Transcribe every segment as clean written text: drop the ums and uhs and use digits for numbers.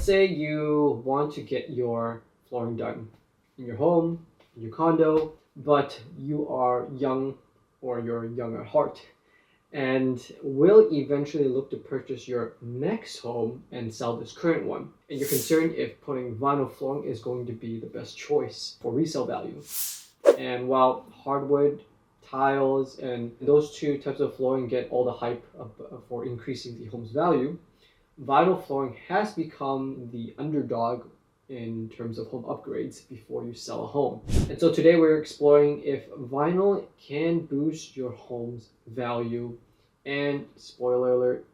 let's say you want to get your flooring done in your home, in your condo, but you are young or you're young at heart and will eventually look to purchase your next home and sell this current one. And you're concerned if putting vinyl flooring is going to be the best choice for resale value. And while hardwood, tiles, and those two types of flooring get all the hype for increasing the home's value, vinyl flooring has become the underdog in terms of home upgrades before you sell a home. And so today we're exploring if vinyl can boost your home's value, and spoiler alert,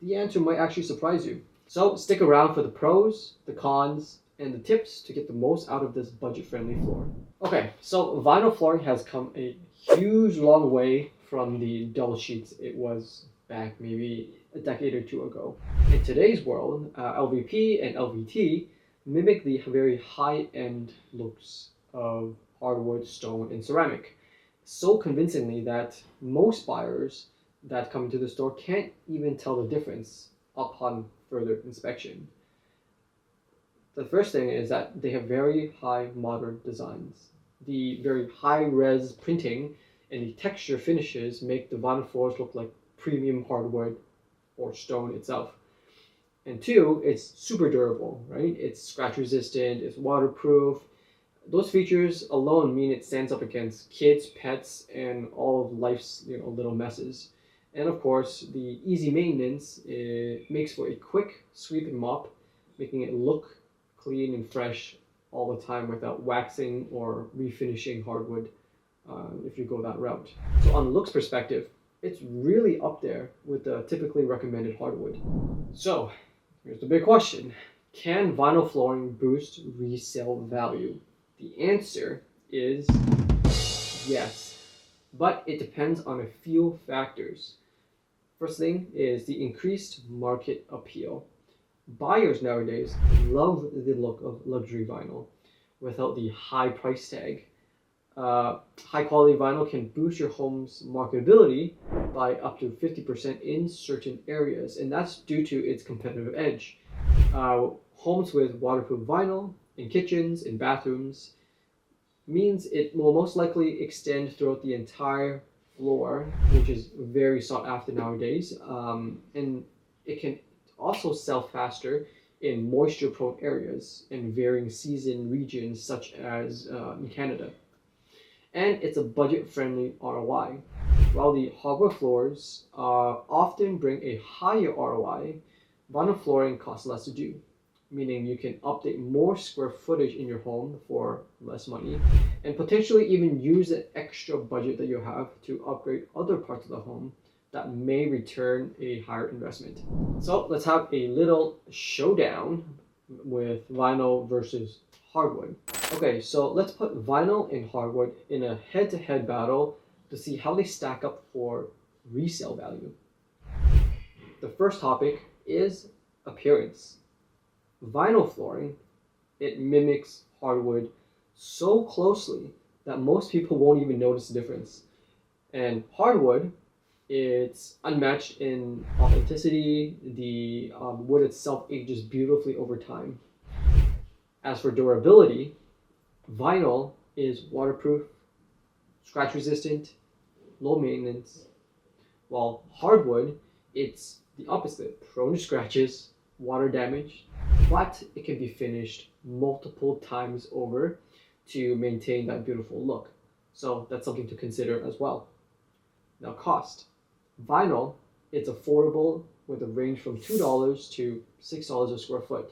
the answer might actually surprise you. So stick around for the pros, the cons, and the tips to get the most out of this budget-friendly floor. Okay, so vinyl flooring has come a huge long way from the dull sheets it was back maybe a decade or two ago. In today's world, LVP and LVT mimic the very high-end looks of hardwood, stone, and ceramic so convincingly that most buyers that come into the store can't even tell the difference upon further inspection. The first thing is that they have very high modern designs. The very high-res printing and the texture finishes make the vinyl floors look like premium hardwood or stone itself. And two, it's super durable, right? It's scratch resistant, it's waterproof. Those features alone mean it stands up against kids, pets, and all of life's little messes. And of course, the easy maintenance makes for a quick sweep and mop, making it look clean and fresh all the time without waxing or refinishing hardwood if you go that route. So on the looks perspective, it's really up there with the typically recommended hardwood. So here's the big question. Can vinyl flooring boost resale value? The answer is yes, but it depends on a few factors. First thing is the increased market appeal. Buyers nowadays love the look of luxury vinyl without the high price tag. High quality vinyl can boost your home's marketability by up to 50% in certain areas, and that's due to its competitive edge. Homes with waterproof vinyl in kitchens and bathrooms means it will most likely extend throughout the entire floor, which is very sought after nowadays, and it can also sell faster in moisture prone areas and varying season regions such as in Canada. And it's a budget-friendly ROI. While the hardwood floors often bring a higher ROI, vinyl flooring costs less to do, meaning you can update more square footage in your home for less money and potentially even use an extra budget that you have to upgrade other parts of the home that may return a higher investment. So let's have a little showdown with vinyl versus hardwood. Okay, so let's put vinyl and hardwood in a head-to-head battle to see how they stack up for resale value. The first topic is appearance. Vinyl flooring, it mimics hardwood so closely that most people won't even notice the difference. And hardwood, it's unmatched in authenticity. The wood itself ages beautifully over time. As for durability, vinyl is waterproof, scratch resistant, low maintenance, while hardwood, it's the opposite, prone to scratches, water damage, but it can be finished multiple times over to maintain that beautiful look. So that's something to consider as well. Now cost. Vinyl, it's affordable with a range from $2 to $6 a square foot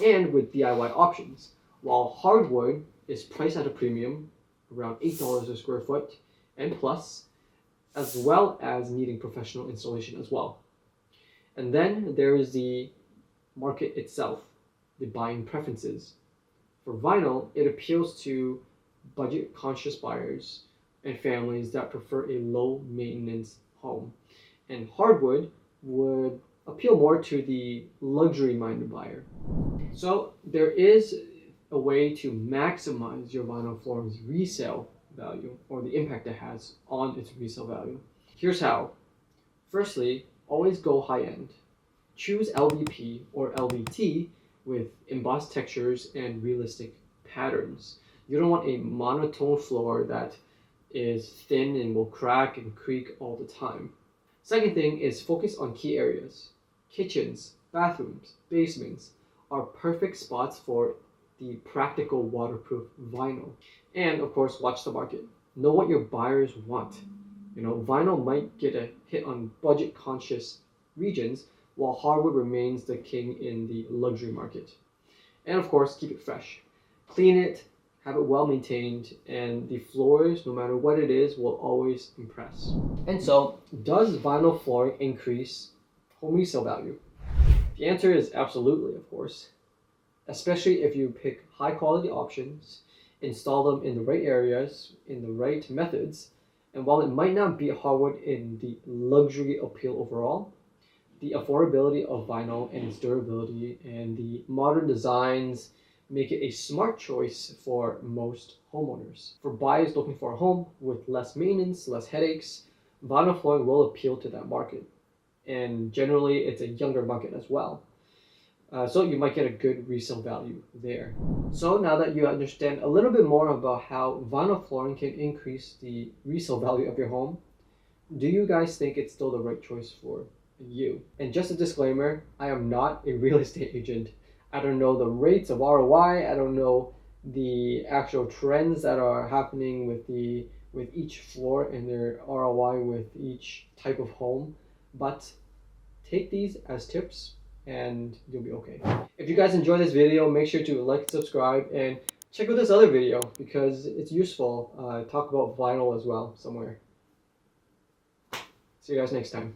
and with DIY options, while hardwood is priced at a premium, around $8 a square foot and plus, as well as needing professional installation as well. And then there is the market itself, the buying preferences. For vinyl, it appeals to budget-conscious buyers and families that prefer a low-maintenance home. And hardwood would appeal more to the luxury-minded buyer. So there is a way to maximize your vinyl flooring's resale value or the impact it has on its resale value. Here's how. Firstly, always go high-end. Choose LVP or LVT with embossed textures and realistic patterns. You don't want a monotone floor that is thin and will crack and creak all the time. Second thing is focus on key areas. Kitchens, bathrooms, basements are perfect spots for the practical waterproof vinyl. And of course, watch the market. Know what your buyers want. Vinyl might get a hit on budget conscious regions, while hardwood remains the king in the luxury market. And of course, keep it fresh. Clean it, have it well maintained, and the floors, no matter what it is, will always impress. And so, does vinyl flooring increase home resale value? The answer is absolutely, of course, especially if you pick high quality options, install them in the right areas, in the right methods, and while it might not be hardwood in the luxury appeal overall, the affordability of vinyl and its durability and the modern designs make it a smart choice for most homeowners. For buyers looking for a home with less maintenance, less headaches, vinyl flooring will appeal to that market. And generally, it's a younger market as well. So you might get a good resale value there. So now that you understand a little bit more about how vinyl flooring can increase the resale value of your home, do you guys think it's still the right choice for you? And just a disclaimer, I am not a real estate agent. I don't know the rates of ROI. I don't know the actual trends that are happening with each floor and their ROI with each type of home. But take these as tips and you'll be okay. If you guys enjoyed this video, make sure to like, subscribe, and check out this other video because it's useful. Talk about vinyl as well somewhere. See you guys next time.